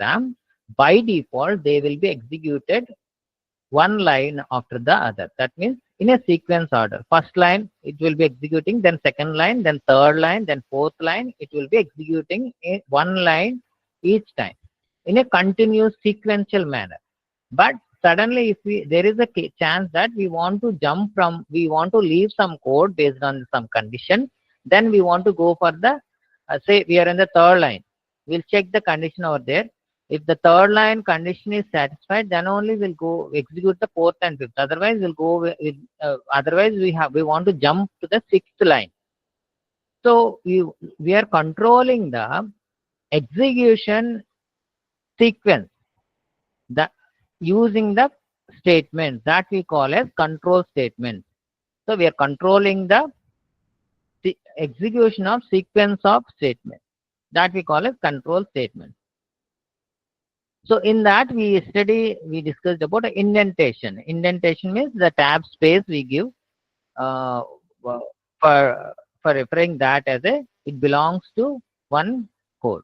program, by default, they will be executed one line after the other. That means in a sequence order. First line, it will be executing, then second line, then third line, then fourth line. It will be executing in one line each time in a continuous sequential manner. But suddenly, if there is a chance that we want to we want to leave some code based on some condition, then we want to go for the, say we are in the third line. We'll check the condition over there. If the third line condition is satisfied, then only we'll go execute the fourth and fifth. Otherwise, we'll go with, otherwise we want to jump to the sixth line. So we are controlling the execution sequence that using the statements that we call as control statements. So we are controlling the execution of sequence of statements that we call as control statements. So in that we discussed about indentation. Indentation means the tab space we give for referring that as it belongs to one code,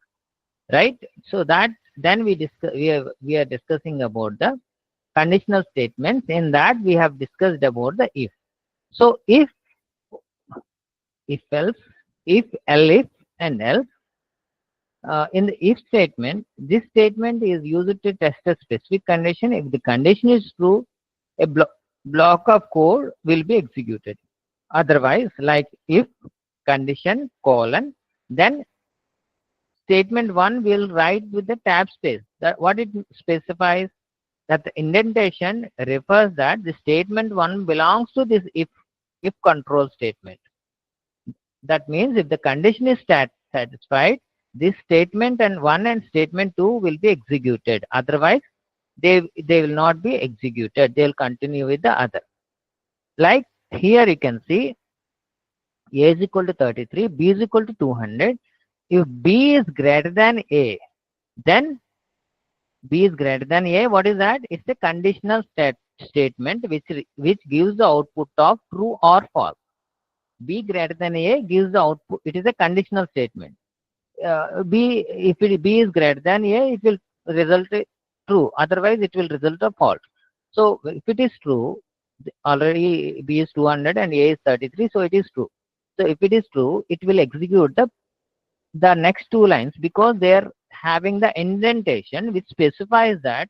right? So that then we are discussing about the conditional statements. In that we have discussed about the if. So if else, if else and else. In the if statement, this statement is used to test a specific condition. If the condition is true, a block of code will be executed. Otherwise, like if condition colon, then statement 1 will write with the tab space. That what it specifies, that the indentation refers that the statement 1 belongs to this if control statement. That means if the condition is satisfied, this statement and 1 and statement 2 will be executed. Otherwise, they will not be executed. They will continue with the other. Like here you can see A is equal to 33, B is equal to 200. If B is greater than A, then B is greater than A. What is that? It's a conditional statement which gives the output of true or false. B greater than A gives the output. It is a conditional statement. B is greater than A, it will result true. Otherwise, it will result a false. So if it is true, already B is 200 and A is 33, so it is true. So if it is true, it will execute the next two lines because they are having the indentation which specifies that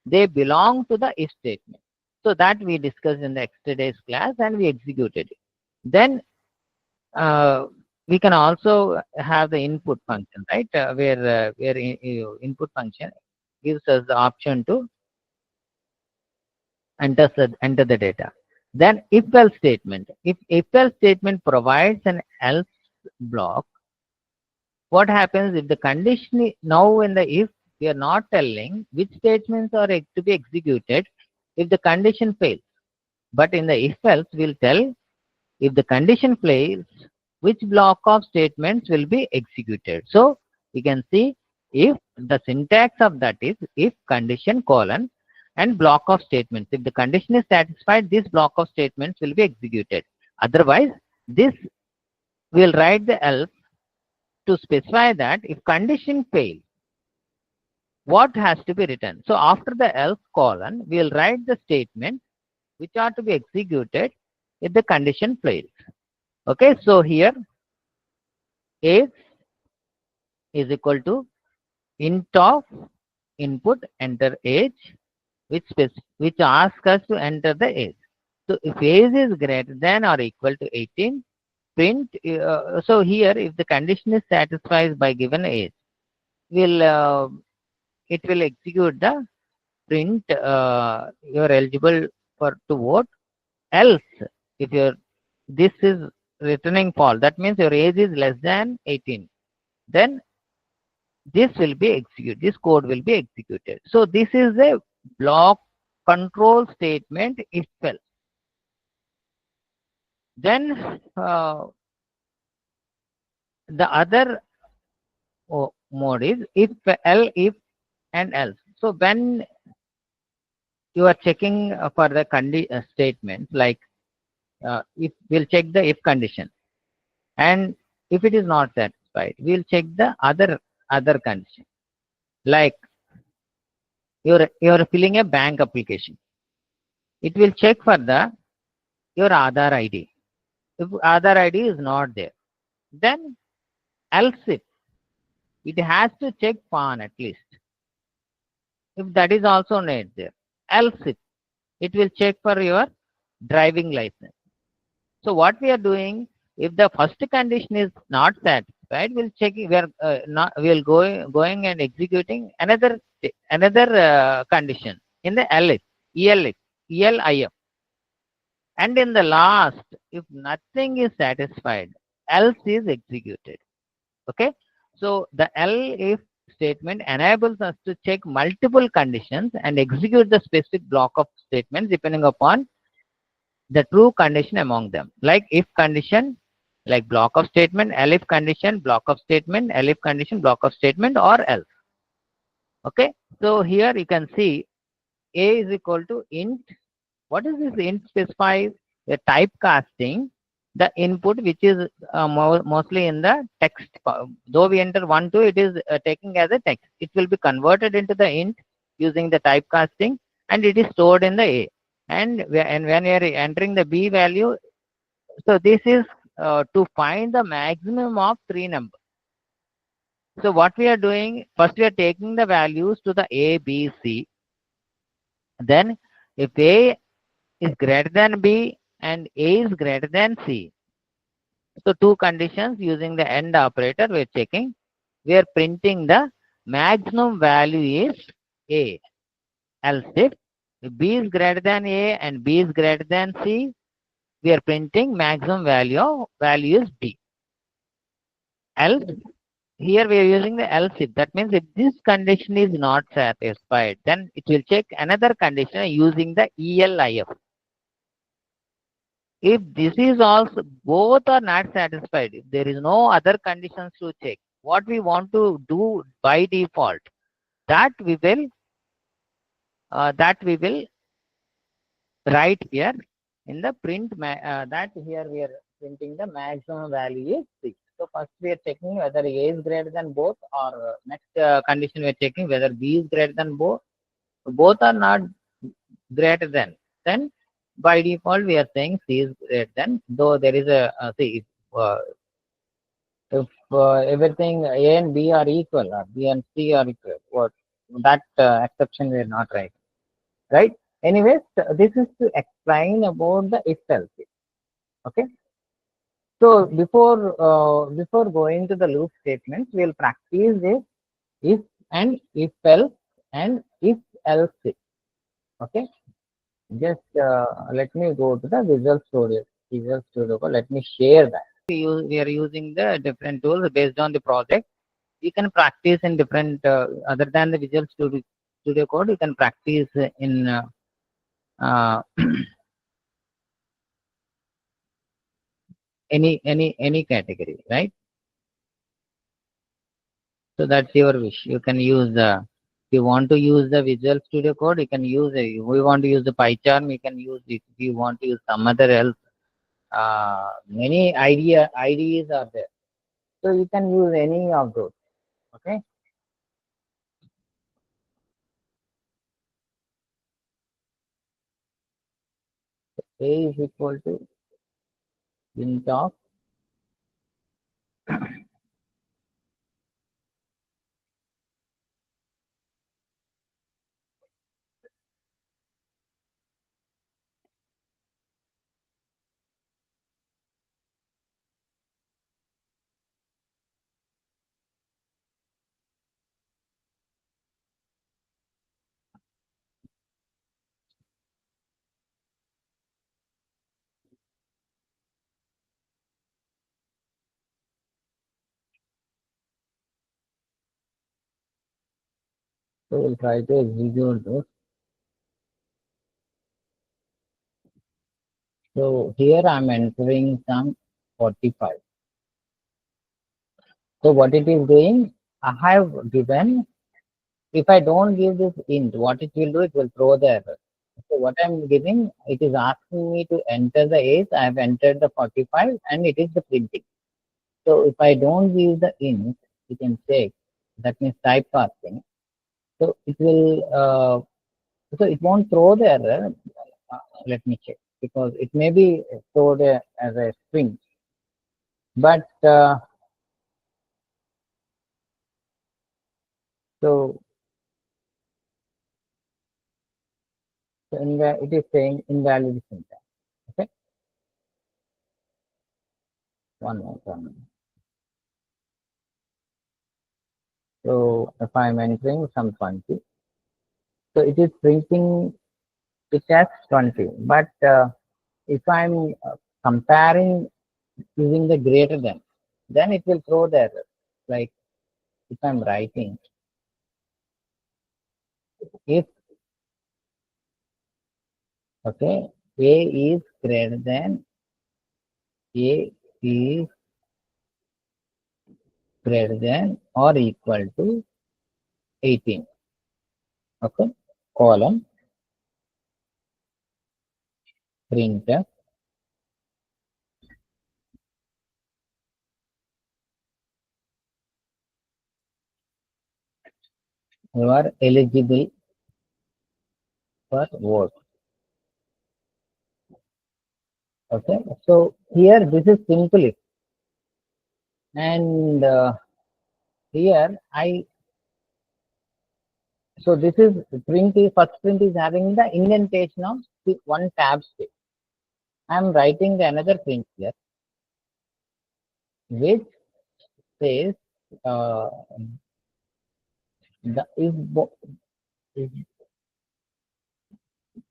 they belong to the if statement. So that we discussed in the yesterday's class and we executed it. Then we can also have the input function, right? Where input function gives us the option to enter the data. Then if else statement. If else statement provides an else block, what happens if the condition now in the if we are not telling which statements are to be executed if the condition fails. But in the if else we'll tell if the condition fails, which block of statements will be executed. So you can see if the syntax of that is if condition colon and block of statements. If the condition is satisfied, this block of statements will be executed. Otherwise, this will write the else to specify that if condition fails, what has to be written. So after the else colon, we will write the statement which are to be executed if the condition fails. Okay, so here age is equal to int of input enter age, which asks us to enter the age. So if age is greater than or equal to 18, print. So here, if the condition is satisfied by given age, it will execute the print. You are eligible to vote. Else, if this is returning false, that means your age is less than 18. Then this will be executed. This code will be executed. So this is a block control statement if else. Then the other mode is if and else. So when you are checking for the statement, like if we'll check the if condition, and if it is not satisfied, we'll check the other condition. Like you're filling a bank application. It will check for the your Aadhaar ID. If Aadhaar ID is not there, then else it has to check PAN at least. If that is also not there, else it will check for your driving license. So what we are doing, if the first condition is not satisfied, we'll check. We are not. We'll going and executing another condition in the LF, ELF, ELIF, and in the last, if nothing is satisfied, else is executed. Okay. So the LF statement enables us to check multiple conditions and execute the specific block of statements depending upon the true condition among them. Like if condition, like block of statement, elif condition, block of statement, elif condition, block of statement, or else. Okay. So here you can see A is equal to int. What is this int specifies? The typecasting the input which is mostly in the text. Though we enter 1, 2, it is taking as a text. It will be converted into the int using the typecasting and it is stored in the A. And when we are entering the B value, so this is to find the maximum of 3 numbers. So what we are doing, first we are taking the values to the A, B, C. Then if A is greater than B and A is greater than C, so two conditions using the AND operator we are checking. We are printing the maximum value is A. Else if B is greater than A and B is greater than C, we are printing maximum value is B. Else, here we are using the else if. That means if this condition is not satisfied, then it will check another condition using the ELIF. If this is also, both are not satisfied, if there is no other conditions to check, what we want to do by default, that we will write here in the print, that here we are printing the maximum value is 6. So first we are checking whether A is greater than both, or next condition we are checking whether B is greater than both. Both are not greater than. Then by default we are saying C is greater than, though there is a see if everything A and B are equal, or B and C are equal, what that exception we are not right. Right? Anyways, this is to explain about the if else. Okay. So before going to the loop statements, we'll practice this if and if else and if else. Okay. Just let me go to the Visual Studio. Visual Studio. Let me share that. We are using the different tools based on the project. You can practice in different other than the Visual Studio Code. You can practice in uh, any category, right? So that's your wish. You can use the, if you want to use the Visual Studio Code, you can use it. If we want to use the PyCharm, you can use it. If you want to use some other else, many IDEs are there. So you can use any of those. Okay. A is equal to int of so we'll try to execute this. So here I'm entering some 45. So what it is doing, I have given, if I don't give this int, what it will do, it will throw the error. So what I'm giving, it is asking me to enter the age. I have entered the 45 and it is the printing. So if I don't give the int, you can check, that means typecasting. So it will, so it won't throw the error. Let me check, because it may be stored as a string, but so, it is saying invalid syntax. Okay, one more time. So if I'm entering some 20, so it is printing it as 20. But if I'm comparing using the greater than, then it will throw the error. Like if I'm writing, if, okay, A is greater than, A is greater than or equal to 18. Okay, column, printf, you are eligible for vote. Okay, so here this is simple if, and here so this is first print is having the indentation of one tab space. I am writing the another print here, which says the if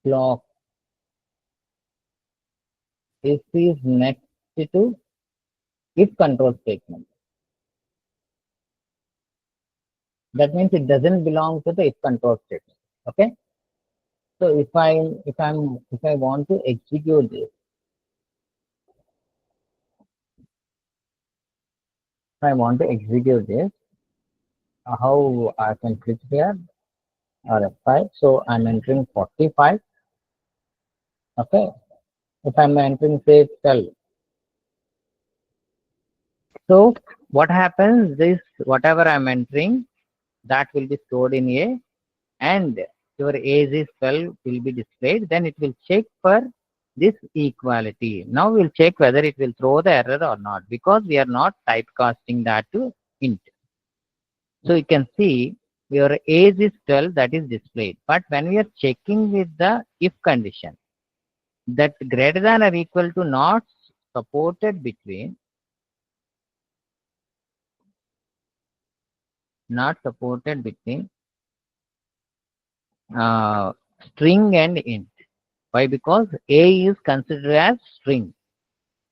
block is next to if control statement. That means it doesn't belong to the if control statement. Okay. So if I want to execute this, how I can click here or F5. So I'm entering 45. Okay. If I'm entering say 12. So what happens is whatever I'm entering, that will be stored in A, and your age is 12 will be displayed. Then it will check for this equality. Now we'll check whether it will throw the error or not, because we are not typecasting that to int. So you can see your age is 12, that is displayed. But when we are checking with the if condition, that greater than or equal to not supported between uh, string and int. Why? Because A is considered as string.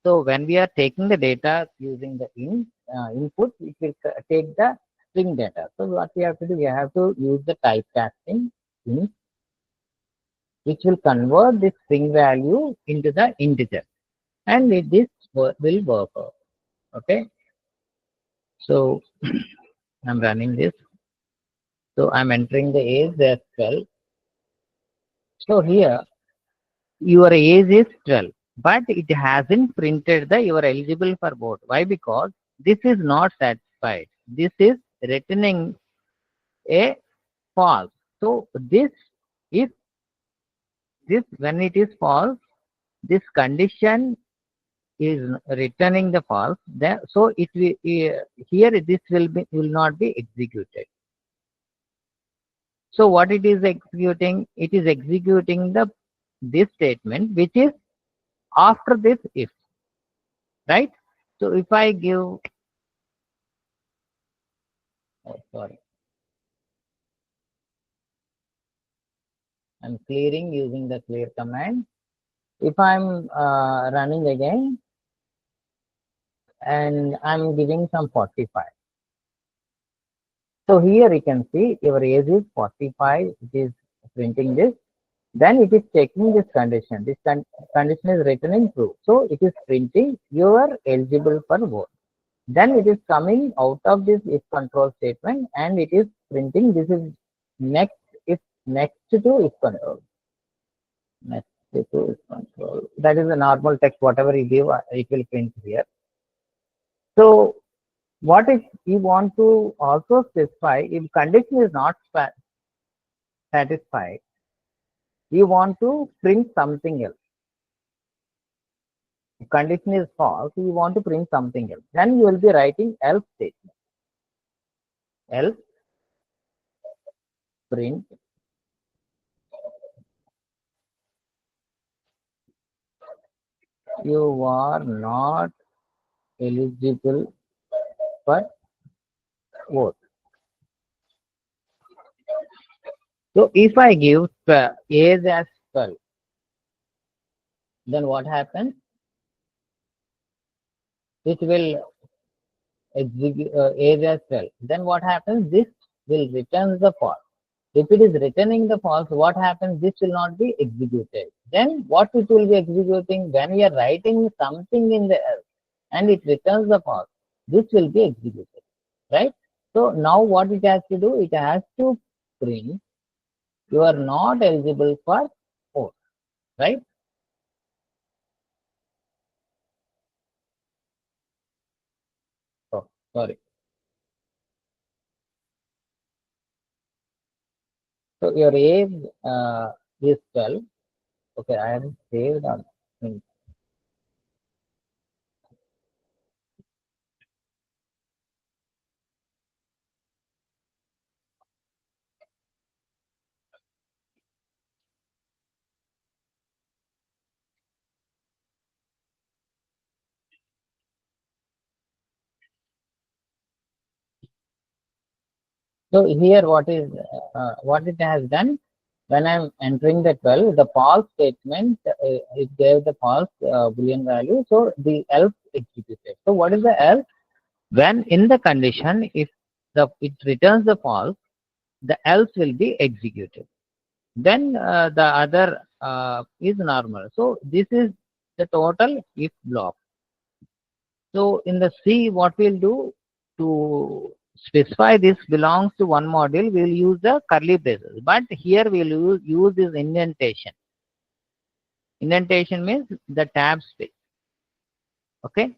So when we are taking the data using the input, it will take the string data. So what we have to do, we have to use the typecasting int, which will convert the string value into the integer, and this will work out. Okay. So I'm running this. So I'm entering the age as 12. So here your age is 12, but it hasn't printed the you are eligible for vote. Why? Because this is not satisfied. This is returning a false. So this, if this, when it is false, this condition is returning the false. Then so it will here this will not be executed. So what it is executing? It is executing the this statement which is after this if, right? So if I give, oh sorry, I'm clearing using the clear command. If I'm running again and I'm giving some 45. So here you can see your age is 45, it is printing this. Then it is checking this condition. This condition is returning true. So it is printing you are eligible for vote. Then it is coming out of this if control statement and it is printing this is next to if control. Next to if control. That is the normal text, whatever you give, it will print here. So what if you want to also specify if condition is not satisfied, we want to print something else. If condition is false, we want to print something else. Then you will be writing else statement. Else print you are not eligible for vote. So if I give age as 12, then what happens? It will execute age as 12. Then what happens? This will return the false. If it is returning the false, what happens? This will not be executed. Then what it will be executing? When we are writing something in the else and it returns the false, this will be executed, right? So now what it has to do? It has to print you are not eligible for vote, right? Oh, sorry. So your age is 12. Okay, I have saved on. So here what it has done, when I'm entering the 12, the false statement, it gave the false boolean value. So the else executed. So what is the else? When in the condition, if it returns the false, the else will be executed. Then the other is normal. So this is the total if block. So in the C, what we'll do to specify this belongs to one module, we'll use the curly braces. But here we'll use this indentation. Indentation means the tab space. Okay.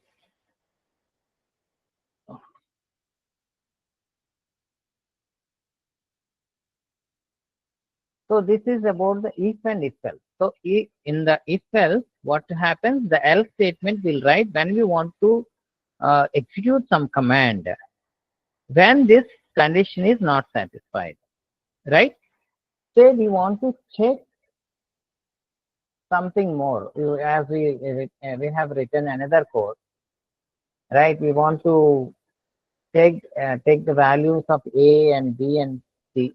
So this is about the if and if else. So in the if else, what happens? The else statement will write when we want to execute some command when this condition is not satisfied, right? Say we want to check something more. As we have written another code, right? We want to take the values of A and B and C,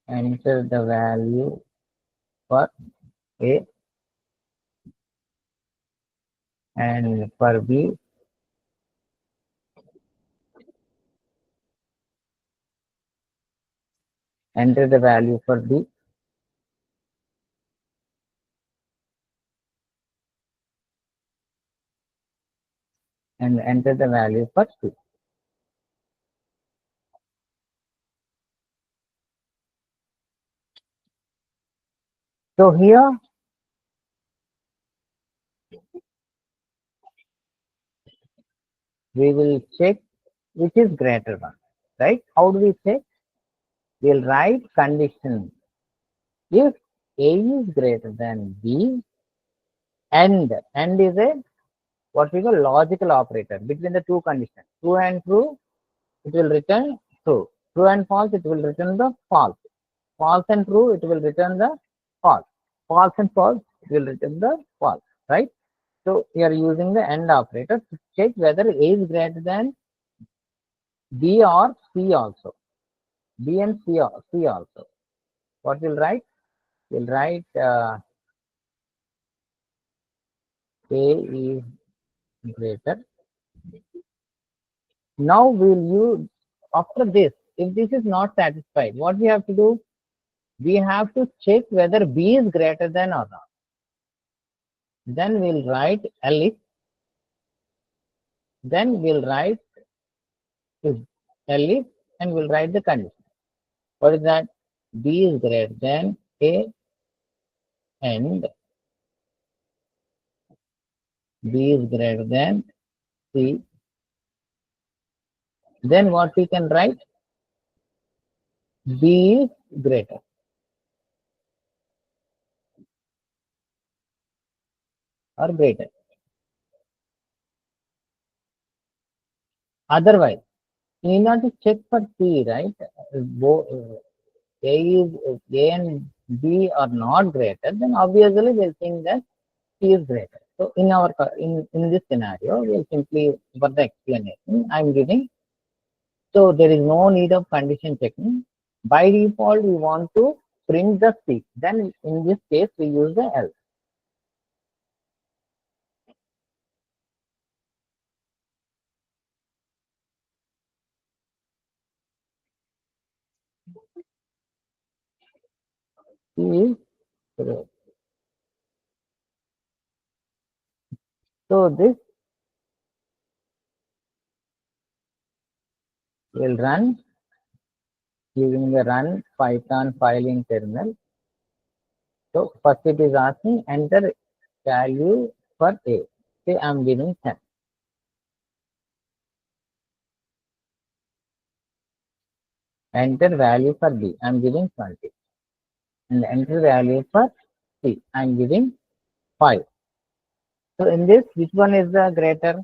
enter the value for A and for B, enter the value for B, and enter the value for C. So here we will check which is greater one, right? How do we check? We'll write condition if A is greater than B and is a what we call logical operator between the two conditions. True and true, it will return true. True and false, it will return the false. False and true, it will return the false. False and false, it will return the false, right? So we are using the AND operator to check whether A is greater than B or C also. B and C also. What we'll write? We'll write A is greater. Now we'll use, after this, if this is not satisfied, what we have to do? We have to check whether B is greater than or not. Then we'll write else. Then we'll write else and we'll write the condition. What is that? B is greater than A and B is greater than C. Then what we can write? B is greater or greater. Otherwise, you need not to check for C, right? A is A and B are not greater, then obviously we'll think that C is greater. So in this scenario, we'll simply for the explanation I'm giving. So there is no need of condition checking. By default, we want to print the C. Then in this case, we use the else. C is greater. So this will run using the run Python filing terminal. So first it is asking enter value for A. Say I'm giving 10. Enter value for B. I'm giving 20. And enter value for C. I'm giving 5. So in this, which one is the greater?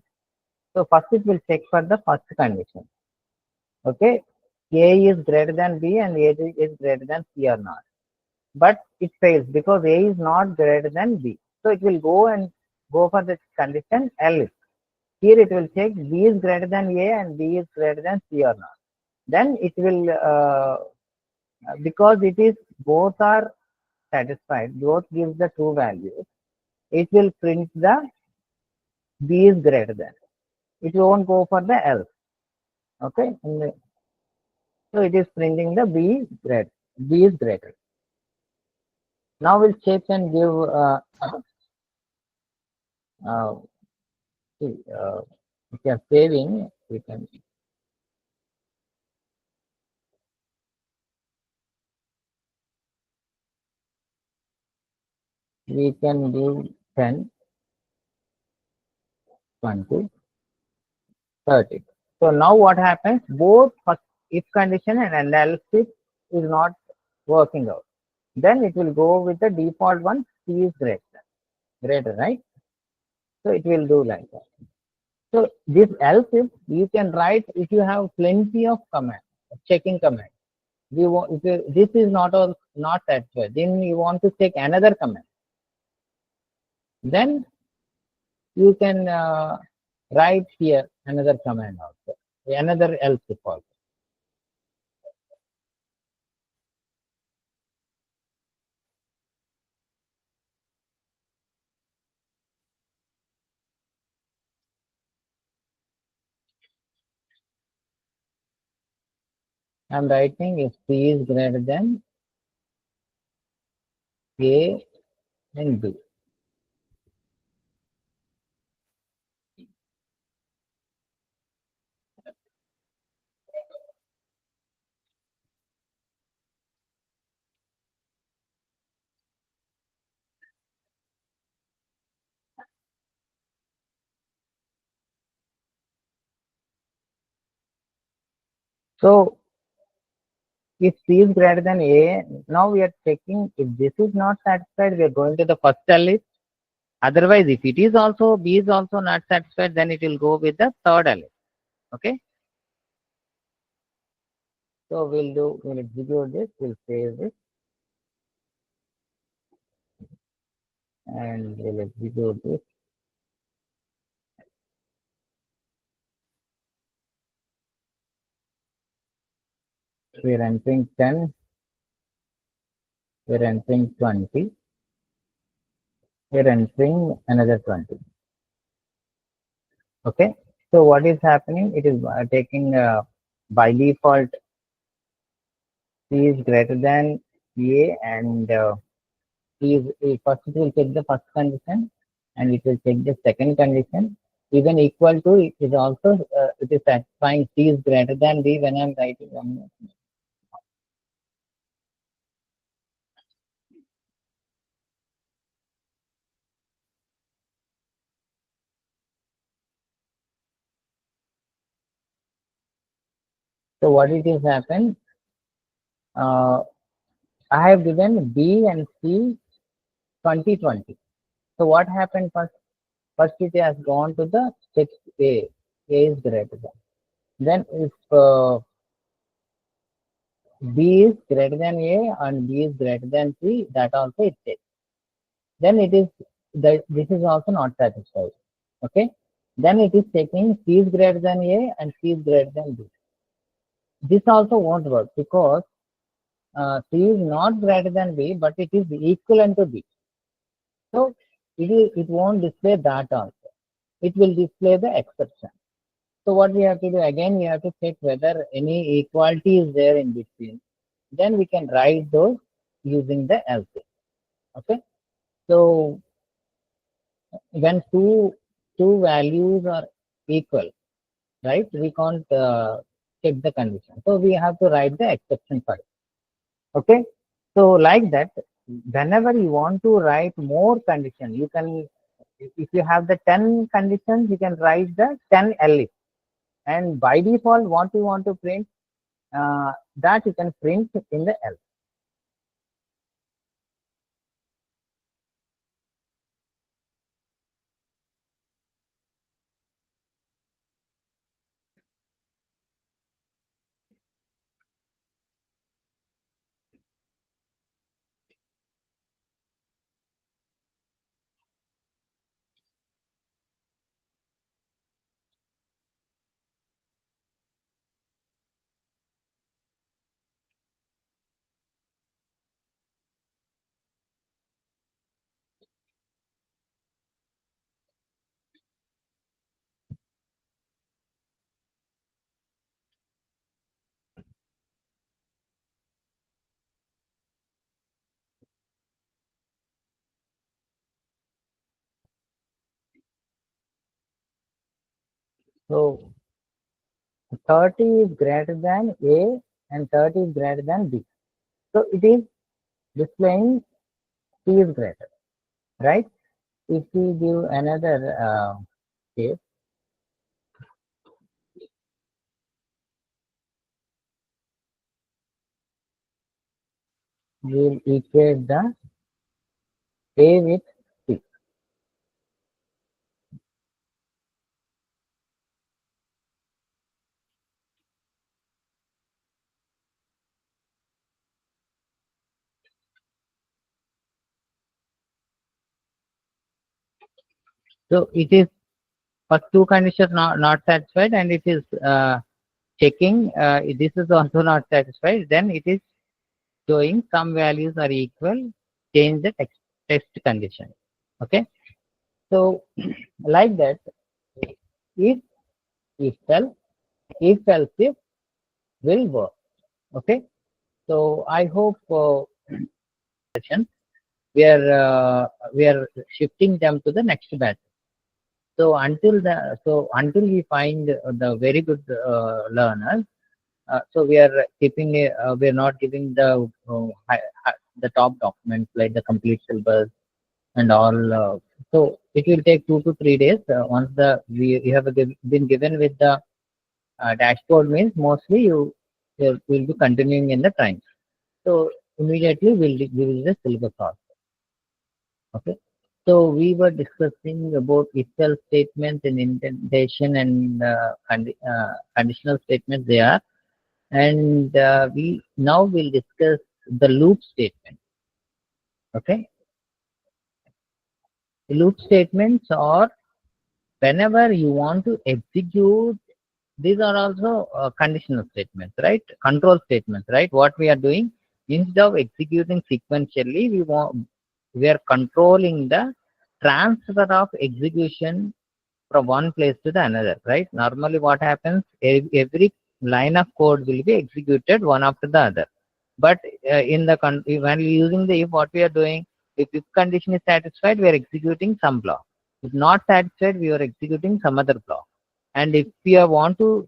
So first it will check for the first condition. Okay. A is greater than B and A is greater than C or not. But it fails because A is not greater than B. So it will go for the condition else. Here it will check B is greater than A and B is greater than C or not. Then it will, because it is both are satisfied, both gives the true values, it will print the B is greater than. It won't go for the else. Okay. So it is printing the B is greater. Now we'll check and give uh, see, if you are saving, we can give 10, 20, 30. So now what happens? Both first if condition and else if is not working out. Then it will go with the default one, C is greater, right? So it will do like that. So this else if you can write if you have plenty of commands, checking commands. If this is not satisfied, then you want to check another command. Then you can write here another command also, another else if also. I'm writing if C is greater than A and B. So if C is greater than A, now we are checking if this is not satisfied, we are going to the first cell list. Otherwise, if it is also B is also not satisfied, then it will go with the third list. Okay. So we'll execute this, we'll save this, and we'll execute this. We're entering 10, we're entering 20, we're entering another 20. Okay. So what is happening? It is taking by default C is greater than A and first it will check the first condition and it will check the second condition. Even equal to it is also it is satisfying C is greater than B when I'm writing one. So what it is happened? Uh, I have given B and C 2020. So what happened first? First it has gone to the text A. A is greater than. Then if B is greater than A and B is greater than C, that also it takes. Then it is that this is also not satisfied. Okay. Then it is taking C is greater than A and C is greater than B. This also won't work because C is not greater than B, but it is equivalent to B. So it won't display that also. It will display the exception. So what we have to do again, we have to check whether any equality is there in between. Then we can write those using the else. Okay. So when two values are equal, right? We can't check the condition. So we have to write the exception for it. Okay. So like that, whenever you want to write more condition, you can, if you have the 10 conditions, you can write the 10 else. And by default, what you want to print, that you can print in the else. So 30 is greater than A and 30 is greater than B. So it is displaying C is greater, right? If we give another case, we will equate the A with C. So it is first two conditions not satisfied, and it is checking this is also not satisfied. Then it is showing some values are equal, change the test condition. Okay. So like that, if if else, if else if will work. Okay. So I hope we are shifting them to the next batch. So until we find the very good learners, so we are we are not giving the top documents like the complete syllabus and all. So it will take 2 to 3 days. Once you have been given with the dashboard means mostly you will be continuing in the time. So immediately we will just syllabus also. Okay. So we were discussing about if-else statements and indentation and conditional statements they are, and we now will discuss the loop statement. Okay. The loop statements are whenever you want to execute. These are also conditional statements, right? Control statements, right? What we are doing instead of executing sequentially, we are controlling the transfer of execution from one place to the another, right? Normally, what happens? Every line of code will be executed one after the other. But when we using the if, what we are doing? If condition is satisfied, we are executing some block. If not satisfied, we are executing some other block. And if you want to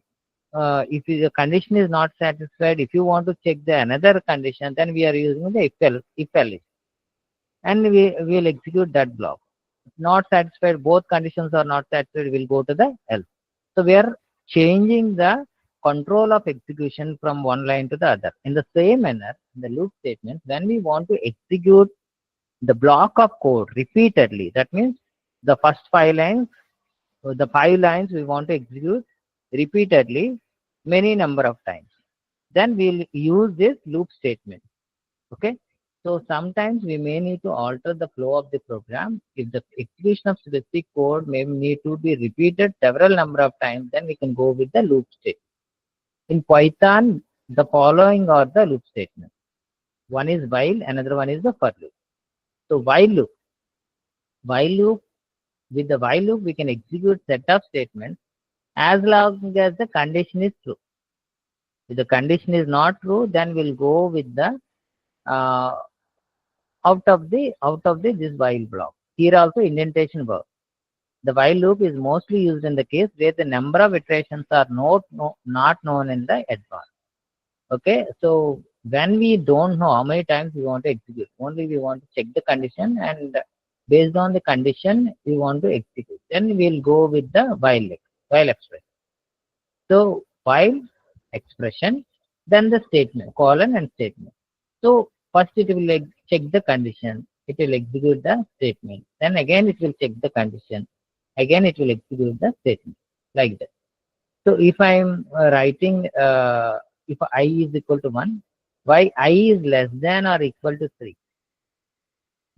if the condition is not satisfied, if you want to check the another condition, then we are using the if else, and we will execute that block. Not satisfied, both conditions are not satisfied, we'll go to the else. So we are changing the control of execution from one line to the other. In the same manner, in the loop statement, when we want to execute the block of code repeatedly, that means the first 5 lines, the 5 lines we want to execute repeatedly many number of times. Then we'll use this loop statement. Okay. So sometimes we may need to alter the flow of the program. If the execution of specific code may need to be repeated several number of times, then we can go with the loop statement. In Python, the following are the loop statements. One is while, another one is the for loop. So while loop, with the while loop, we can execute set of statements as long as the condition is true. If the condition is not true, then we'll go with the uh, out of the this while block. Here also indentation works. The while loop is mostly used in the case where the number of iterations are not known in the advance. Okay, so when we don't know how many times we want to execute, only we want to check the condition, and based on the condition we want to execute. Then we'll go with the while expression. So while expression, then the statement, colon and statement. So first it will check the condition, it will execute the statement. Then again it will check the condition. Again it will execute the statement, like that. So if I am writing, if I is equal to 1, why I is less than or equal to 3,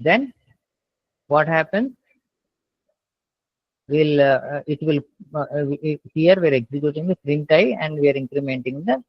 then what happens? It will here we are executing the print I, and we are incrementing the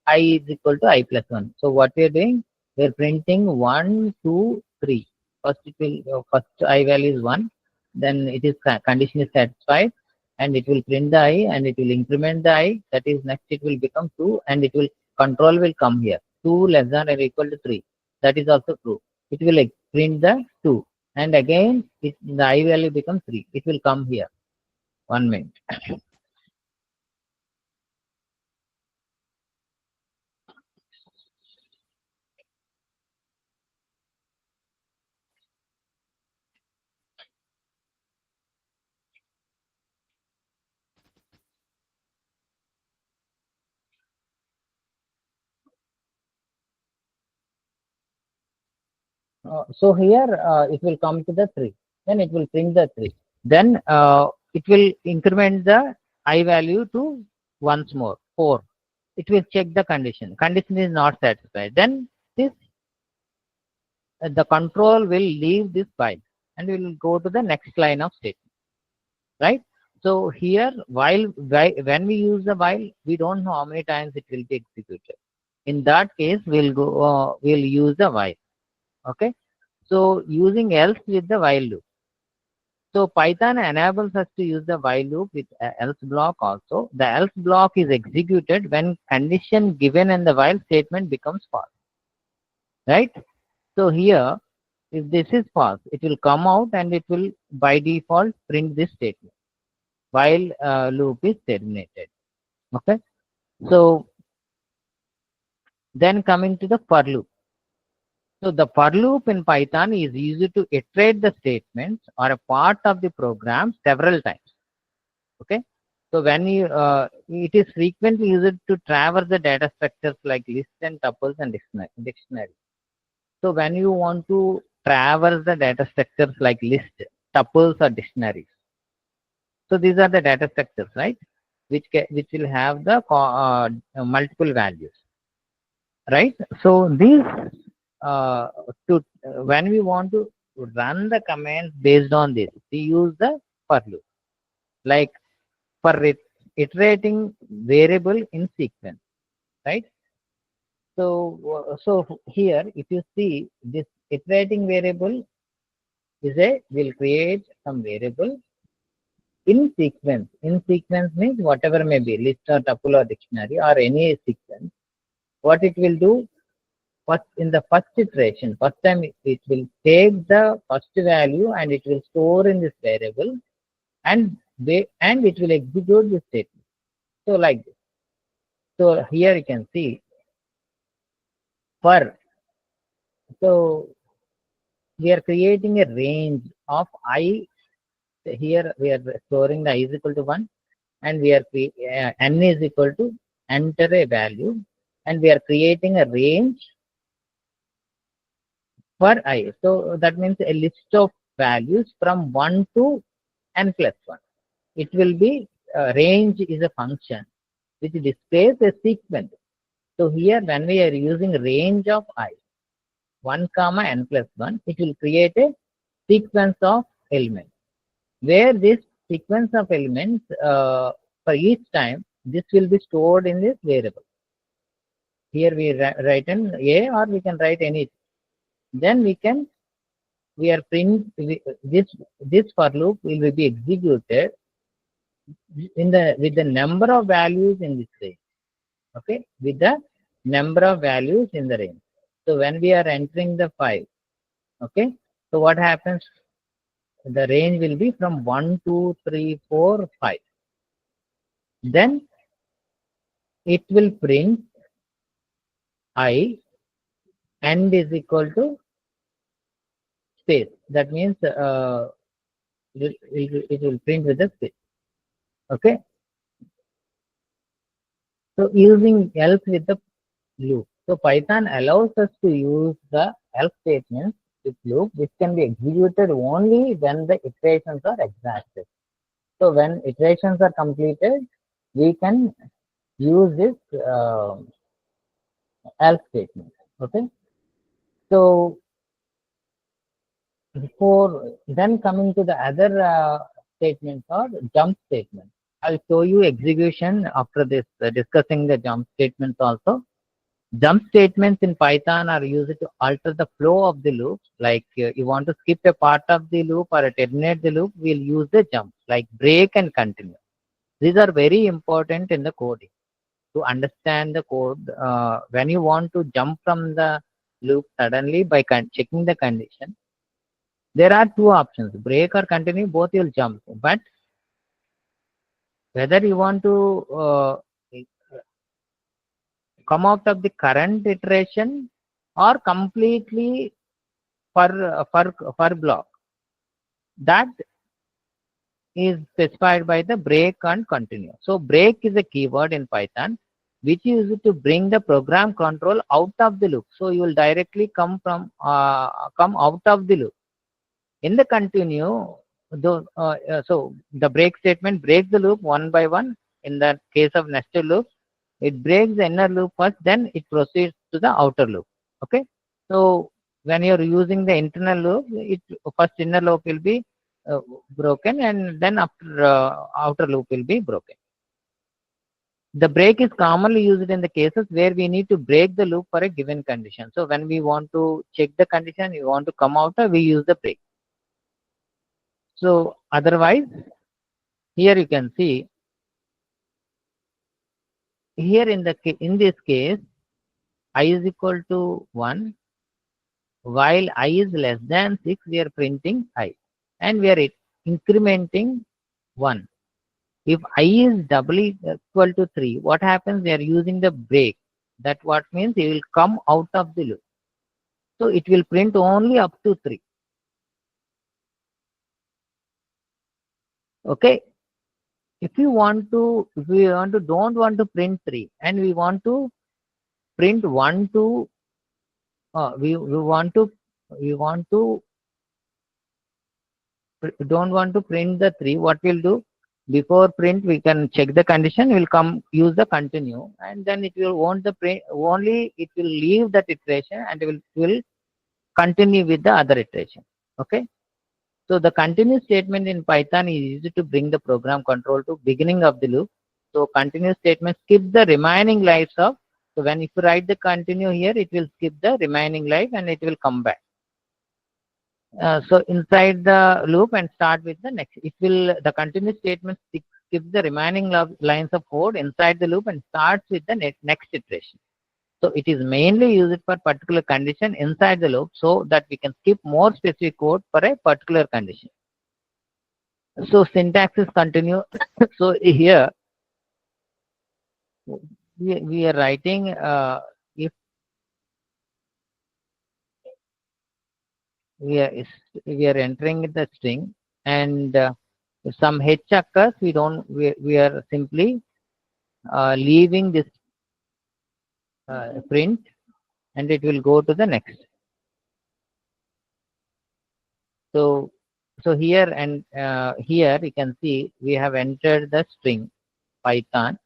I is equal to I plus 1. So what we are doing? We are printing 1, 2, 3. First it will first I value is 1, then it is condition is satisfied, and it will print the I, and it will increment the I. That is, next it will become 2, and it will control will come here. 2 less than or equal to 3. That is also true. It will print the 2, and again the I value becomes 3. It will come here. 1 minute. So here it will come to the 3. Then it will print the 3. Then it will increment the I value to once more 4. It will check the condition. Condition is not satisfied. Then this the control will leave this file, and we will go to the next line of statement. Right. So here when we use the while, we don't know how many times it will be executed. In that case, we'll use the while. Okay. So using else with the while loop. So Python enables us to use the while loop with else block also. The else block is executed when condition given in the while statement becomes false. Right? So here, if this is false, it will come out and it will by default print this statement while loop is terminated. Okay. So then coming to the for loop. So the for loop in Python is used to iterate the statements or a part of the program several times. Okay. So when it is frequently used to traverse the data structures like lists and tuples and dictionary. So when you want to traverse the data structures like list, tuples or dictionaries. So these are the data structures, right? Which will have the multiple values, right? So these to when we want to run the commands based on this, we use the for loop, like for iterating variable in sequence, right? So here, if you see this iterating variable will create some variable in sequence. In sequence means whatever may be list or tuple or dictionary or any sequence. What it will do? First, in the first iteration, first time it will take the first value and it will store in this variable, and it will execute this statement. So like this. So here you can see for, so we are creating a range of I. Here we are storing the I is equal to 1, and we are n is equal to enter a value, and we are creating a range for I. So that means a list of values from 1 to n plus 1. It will be range is a function which displays a sequence. So here when we are using range of I, 1 comma n plus 1, it will create a sequence of elements, where this sequence of elements for each time, this will be stored in this variable. Here we write in A, or we can write any. Then we are print this for loop will be executed in the with the number of values in this range. Okay, with the number of values in the range. So when we are entering the 5, okay, so what happens? The range will be from 1, 2, 3, 4, 5. Then it will print I and is equal to space. That means it will print with the space. Okay. So using else with the loop. So Python allows us to use the else statements with loop, which can be executed only when the iterations are exhausted. So when iterations are completed, we can use this else statement. Okay. So before then coming to the other statements or jump statements. I'll show you execution after this discussing the jump statements also. Jump statements in Python are used to alter the flow of the loop. Like you want to skip a part of the loop or terminate the loop, we'll use the jump, like break and continue. These are very important in the coding to understand the code. When you want to jump from the loop suddenly by checking the condition, there are two options, break or continue, both you'll jump. But whether you want to come out of the current iteration or completely for block, that is specified by the break and continue. So break is a keyword in Python which is used to bring the program control out of the loop. So you will directly come out of the loop. In the continue, so the break statement breaks the loop one by one. In the case of nested loop, it breaks the inner loop first, then it proceeds to the outer loop. Okay. So when you're using the internal loop, it first inner loop will be broken, and then after outer loop will be broken. The break is commonly used in the cases where we need to break the loop for a given condition. So when we want to check the condition, we want to come out, we use the break. So otherwise, here you can see, here in this case, I is equal to 1, while I is less than 6, we are printing I, and we are incrementing 1. If I is doubly equal to 3, what happens? We are using the break. That what means it will come out of the loop. So it will print only up to 3. Okay. If we don't want to print 3, and we want to print 1 to we want to don't want to print the 3, what we'll do, before print we can check the condition, we'll come use the continue, and then it will want the print only, it will leave that iteration and it will continue with the other iteration. Okay. So the continue statement in Python is used to bring the program control to beginning of the loop. So continue statement skip the remaining lives of, so when if you write the continue here, it will skip the remaining life and it will come back. So inside the loop and start with the next. It will, the continue statement skips the remaining lines of code inside the loop and starts with the next iteration. So it is mainly used for particular condition inside the loop, so that we can skip more specific code for a particular condition. So syntax is continue. So here we are writing if we are entering the string, and if some h occurs, we are simply leaving this print, and it will go to the next. So, so here and here you can see we have entered the string Python.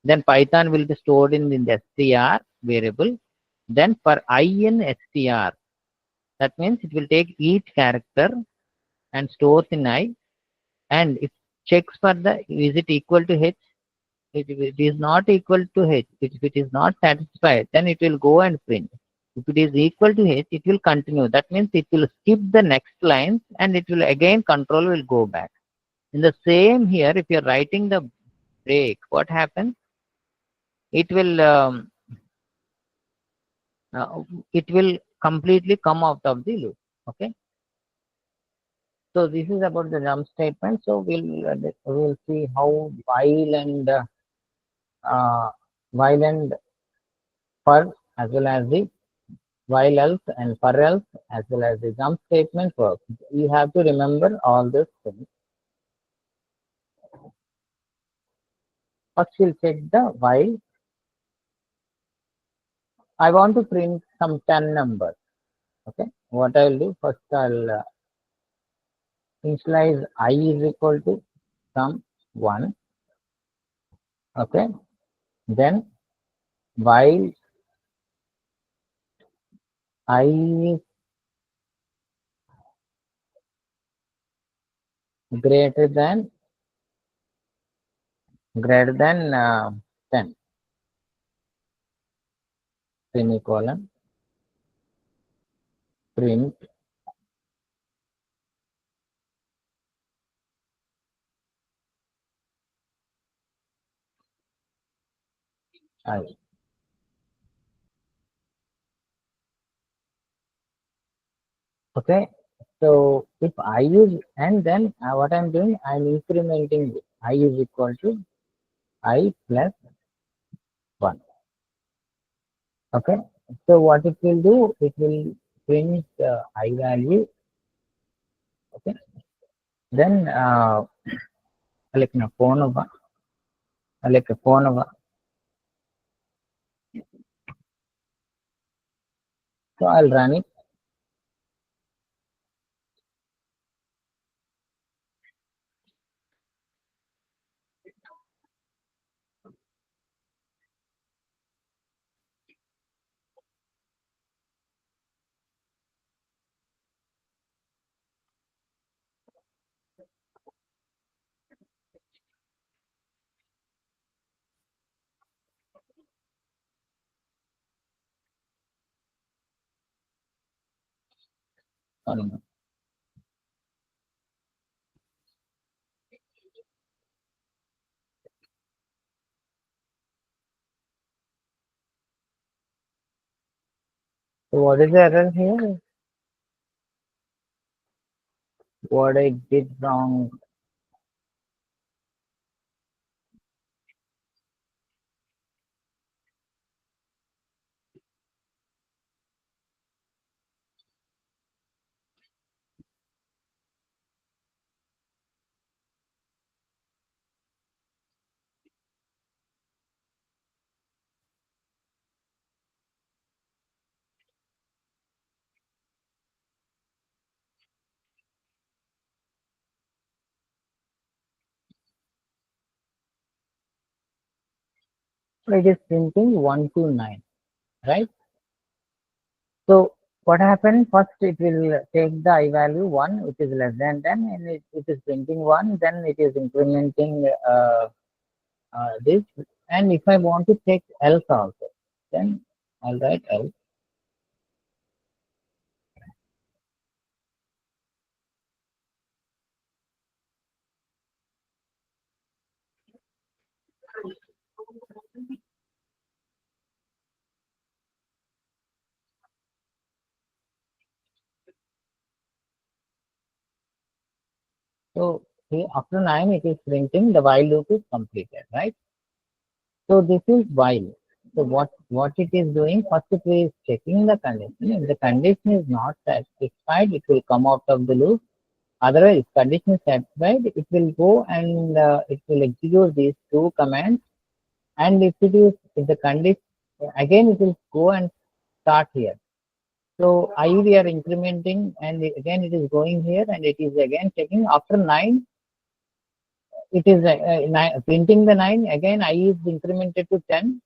Then Python will be stored in the str variable. Then for I in str, that means it will take each character and stores in I, and it checks for the is it equal to h. If it is not equal to h, if it is not satisfied, then it will go and print. If it is equal to h, it will continue. That means it will skip the next lines and it will again control will go back. In the same here, if you are writing the break, what happens? It will uh, it will completely come out of the loop. Okay. So this is about the jump statement. So we'll see how uh, while and for as well as the while else and for else as well as the jump statement work. You have to remember all these things. First, we'll check the while. I want to print some 10 numbers. Okay, what I'll do first, I'll initialize I is equal to some 1. Okay, then while I is greater than 10, semicolon, print I. Okay, so if I use and then what I'm doing, I'm incrementing this. I is equal to I plus 1. Okay, so what it will do, it will print I value. Okay, then like a phone over, like a phone over. So I'll run it. Sorry. So what is the error here? What I did wrong? So it is printing 1 to 9, right? So what happened? First, it will take the I value 1, which is less than 10, and it is printing 1. Then it is incrementing this. And if I want to check else also, then I'll write else. So here after 9, it is printing the while loop is completed, right? So this is while. So what it is doing? First, it is checking the condition. If the condition is not satisfied, it will come out of the loop. Otherwise, if condition is satisfied, it will go and it will execute these two commands. And if the condition Again it will go and start here. So I we are incrementing, and again it is going here, and it is again checking after 9. It is printing the 9. Again I is incremented to 10,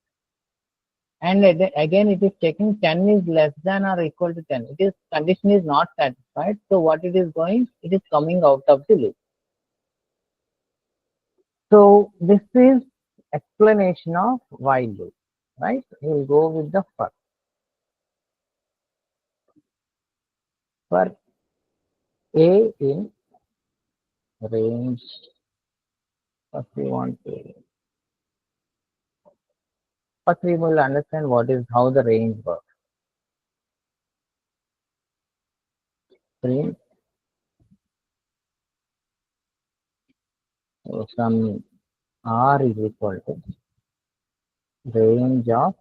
and again it is checking 10 is less than or equal to 10. It is condition is not satisfied. So what it is going? It is coming out of the loop. So this is explanation of while loop, right? We will go with the first. For A in range, first we want to first we will understand what is how the range works. Range, so some R is equal to range of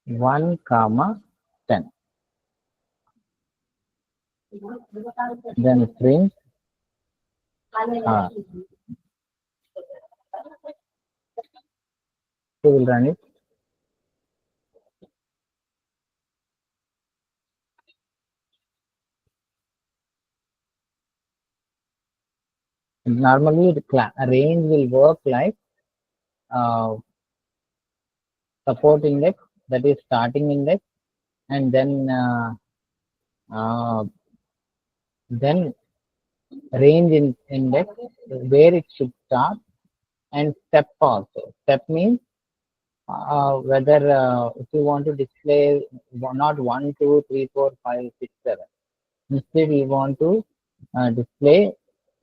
1 comma 10. Then print R. We will run it. Normally the range will work like uh, support index, that is starting index, and then range index where it should start, and step also. Step means whether if you want to display not 1, 2, 3, 4, 5, 6, 7. Instead, we want to display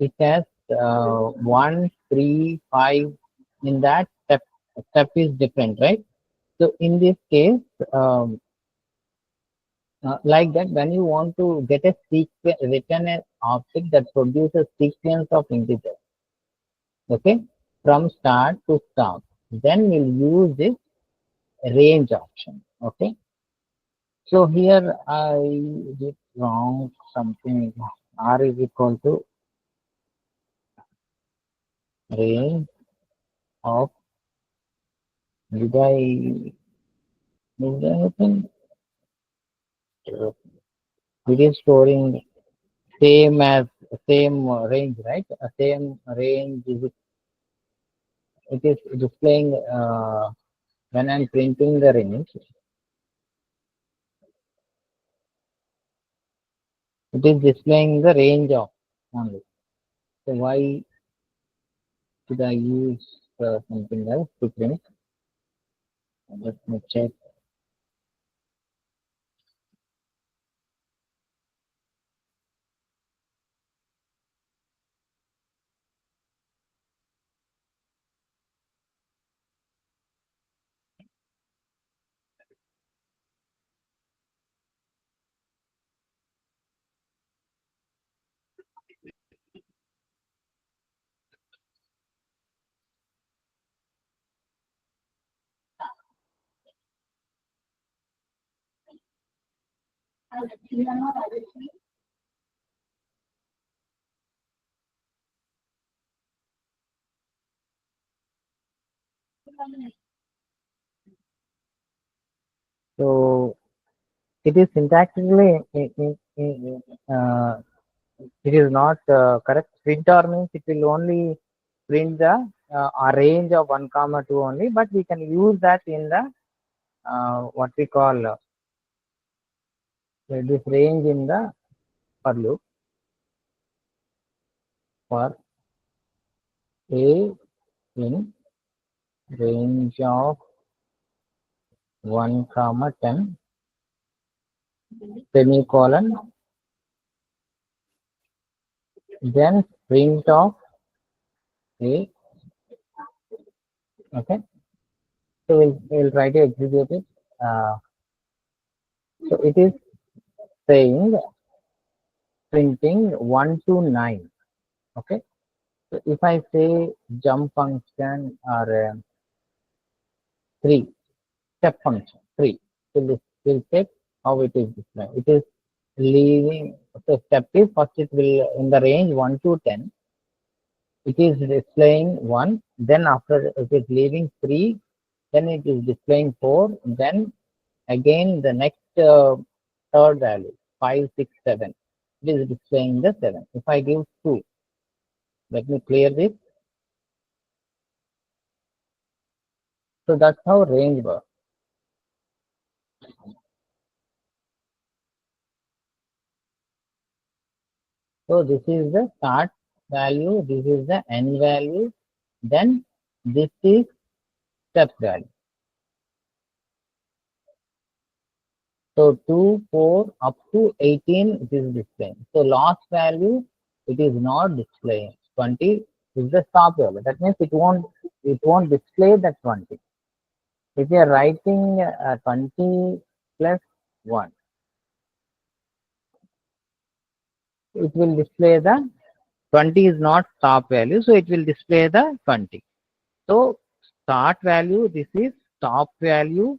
it as 1, 3, 5. In that step is different, right? So in this case, like that, when you want to get a sequence, return an object that produces sequence of integers, okay, from start to stop, then we'll use this range option, okay. So here I did wrong something. R is equal to range of, did I move anything? It is storing same as same range, right? Same range is it is displaying when I'm printing the range. It is displaying the range of only. So why should I use something else to print? Let me check. So it is syntactically it is not correct. Printer means it will only print the a range of 1 comma 2 only, but we can use that in the what we call this range in the for loop for A in range of 1 comma 10 semicolon, then print of A. Okay, so we'll try to execute it. So it is saying printing 1 to 9. Okay, so if I say jump function or 3 step function 3, will check how it is displayed. It is leaving, so step is first it will in the range 1 to 10. it is displaying 1, then after it is leaving 3, then it is displaying 4, then again the next third value 5, 6, 7, it is displaying the 7. If I give 2, let me clear this. So that's how range works. So this is the start value, this is the end value, then this is step value. So 2, 4 up to 18 it is displaying. So last value it is not displaying. 20 is the stop value. That means it won't display that 20. If you are writing 20 plus 1, it will display the 20 is not stop value, so it will display the 20. So start value, this is stop value,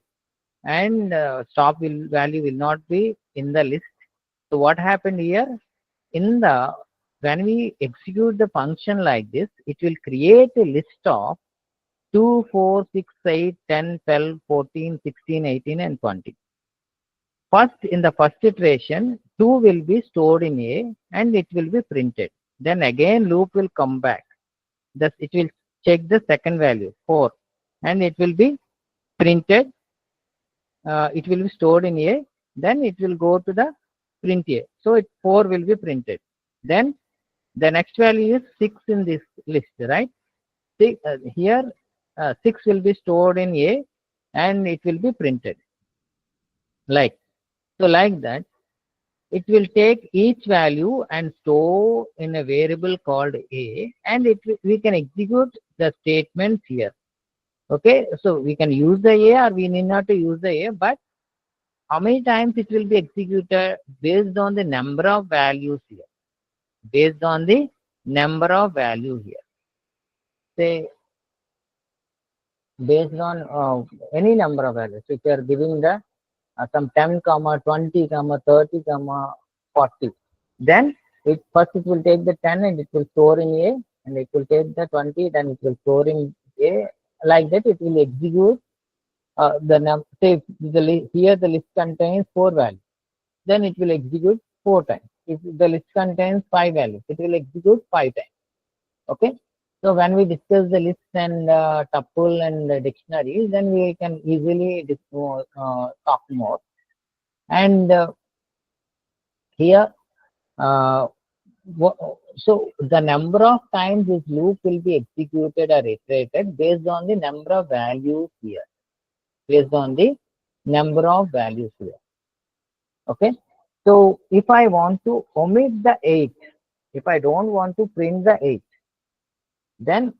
and value will not be in the list. So what happened here? When we execute the function like this, it will create a list of 2, 4, 6, 8, 10, 12, 14, 16, 18, and 20. First, in the first iteration, 2 will be stored in A and it will be printed. Then again loop will come back. Thus it will check the second value, 4, and it will be printed. It will be stored in A, then it will go to the print A. So 4 will be printed. Then the next value is 6 in this list, right? Here 6 will be stored in A and it will be printed. Like that, it will take each value and store in a variable called A, and we can execute the statements here. Okay, so we can use the A or we need not to use the A, but how many times it will be executed based on the number of values here. Based on the number of value here. Say based on any number of values. If you are giving the some 10, 20, 30, 40, then first it will take the 10 and it will store in A, and it will take the 20, then it will store in A. Like that, it will execute say here the list contains 4 values, then it will execute 4 times. If the list contains 5 values, it will execute 5 times. Okay. So when we discuss the list and tuple and dictionaries, then we can easily talk more. And here, so the number of times this loop will be executed or iterated based on the number of values here. Based on the number of values here. Okay. So if I want to omit the 8, if I don't want to print the 8, then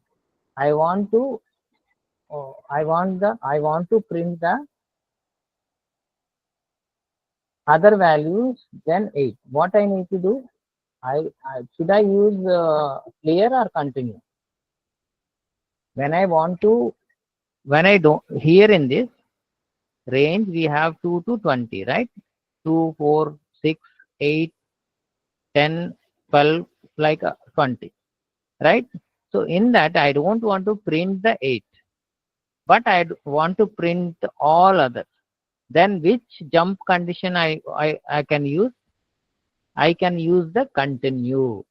I want to print the other values than 8. What I need to do? Should I use clear or continue? When I don't, here in this range we have 2 to 20, right? 2, 4, 6, 8, 10, 12, like 20, right? So in that I don't want to print the 8, but I want to print all others. Then which jump condition I can use? I can use the continue.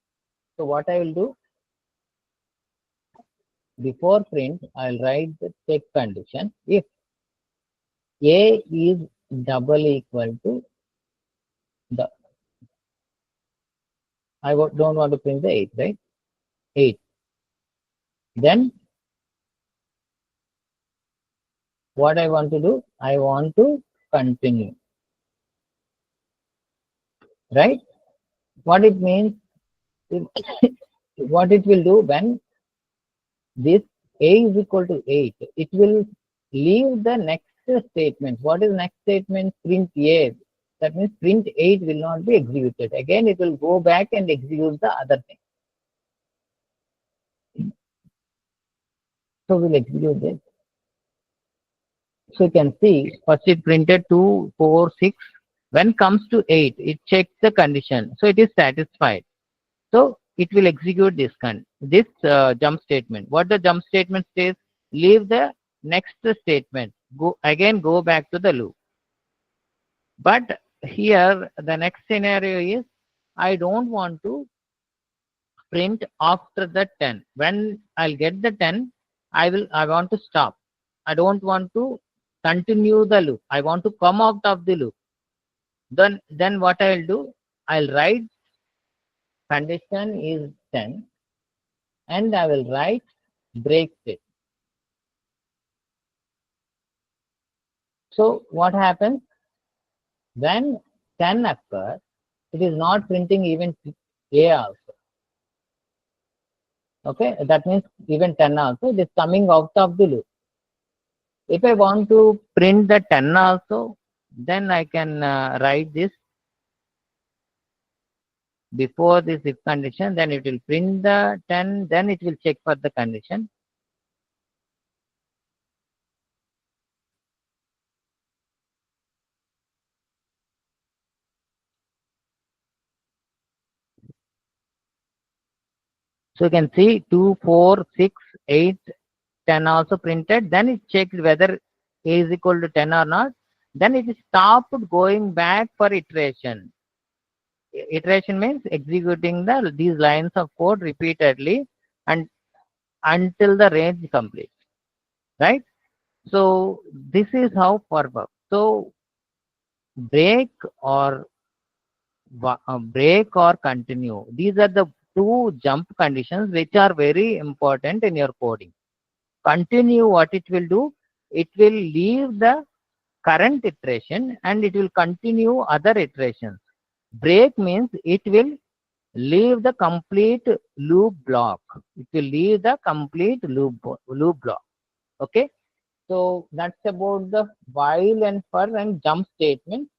So what I will do? Before print, I'll write the check condition. If A is double equal to the, I don't want to print the 8, right? 8. Then what I want to do? I want to continue. Right? What it means, what it will do when this A is equal to 8, it will leave the next statement. What is next statement? Print A. That means print 8 will not be executed. Again, it will go back and execute the other thing. So we'll execute this. So you can see, first it printed 2, 4, 6. When comes to 8, it checks the condition. So it is satisfied. So it will execute this this jump statement. What the jump statement says, leave the next statement, go back to the loop. But here the next scenario is, I don't want to print after the 10. When I'll get the 10, I want to stop. I don't want to continue the loop. I want to come out of the loop. Then what I'll do, I'll write condition is 10 and I will write break state. So what happens when 10 occurs, it is not printing even A also. Okay, that means even 10 also, it is coming out of the loop. If I want to print the 10 also, then I can write this before this if condition, then it will print the 10, then it will check for the condition. So you can see 2, 4, 6, 8, 10 also printed. Then it checked whether A is equal to 10 or not. Then it stopped going back for iteration. Iteration means executing these lines of code repeatedly and until the range completes. Right? So this is how for work. So break or break or continue. These are the two jump conditions which are very important in your coding. Continue, what it will do, it will leave the current iteration and it will continue other iterations. Break means it will leave the complete loop block. It will leave the complete loop block. Okay. So that's about the while and for and jump statement.